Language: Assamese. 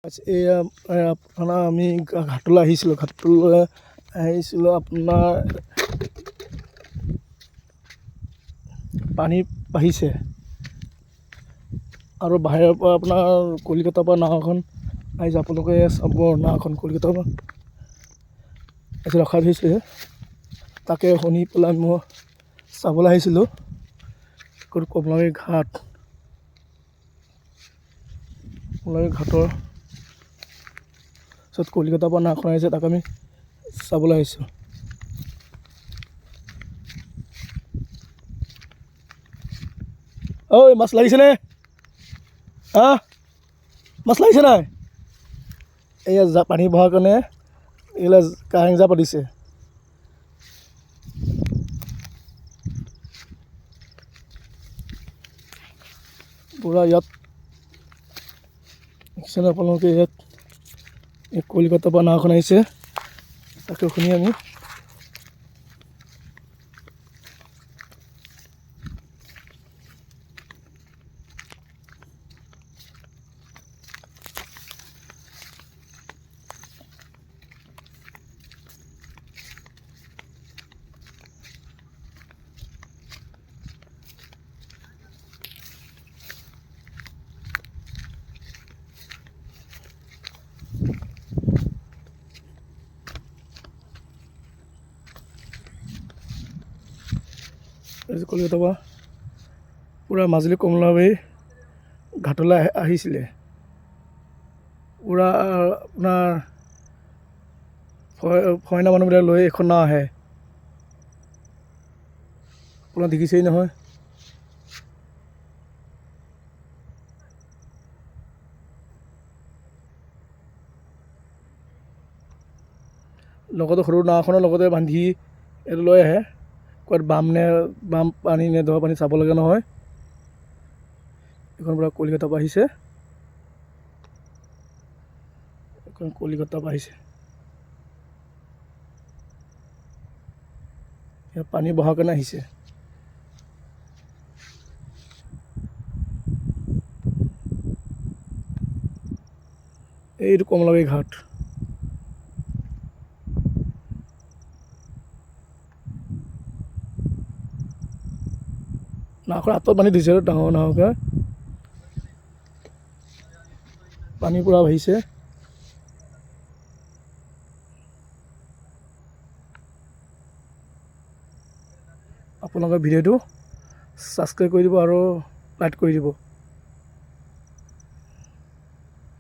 এয়া আপোনাৰ আমি ঘাটলৈ আহিছিলোঁ আপোনাৰ পানী বাঢ়িছে আৰু বাহিৰৰ পৰা আপোনাৰ কলিকতাৰ পৰা নাওখন আহিছে। আপোনালোকে চাব, নাওখন কলিকতাৰ পৰা ৰখাই থৈছে। তাকে শুনি পেলাই মই চাবলৈ আহিছিলোঁ কমলাবাৰী ঘাট। কমলাবাৰী ঘাটৰ পিছত কলিকতাৰ পৰা নাওখন আহিছে, তাক আমি চাবলৈ আহিছোঁ। ঐ, মাছ লাগিছেনে? মাছ লাগিছে নাই? এয়া পানী বহাৰ কাৰণে এইবিলাক কাৰেং জাল পাতিছে। পূৰা ইয়াত দেখিছেনে আপোনালোকে? ইয়াত কলিকতাৰ পৰা নাওখন আহিছে, তাকে শুনি আমি কলিকতাৰ পৰা পূৰা মাজুলী কমলাবাৰী ঘাটলৈ আহিছিলে। পূৰা আপোনাৰ ফৰেইনাৰ মানুহবিলাক লৈ এইখন নাও আহে, আপোনাৰ দেখিছেই নহয়। লগতে সৰু নাওখনৰ লগতে বান্ধি এইটো লৈ আহে। ক'ৰবাত বাম পানী নে দ পানী চাব লাগে নহয়। এইখন পূৰা কলিকতাৰ পৰা আহিছে, এইখন কলিকতাৰ পৰা আহিছে। ইয়াত পানী বহাৰ কাৰণে আহিছে। এইটো কমলাবাৰী ঘাট। নাওখন হাতত বান্ধি দিছে, ডাঙৰ ডাঙৰকৈ পানী পূৰা বাঢ়িছে। আপোনালোকে ভিডিঅ'টো ছাবস্ক্ৰাইব কৰি দিব আৰু লাইক কৰি দিব।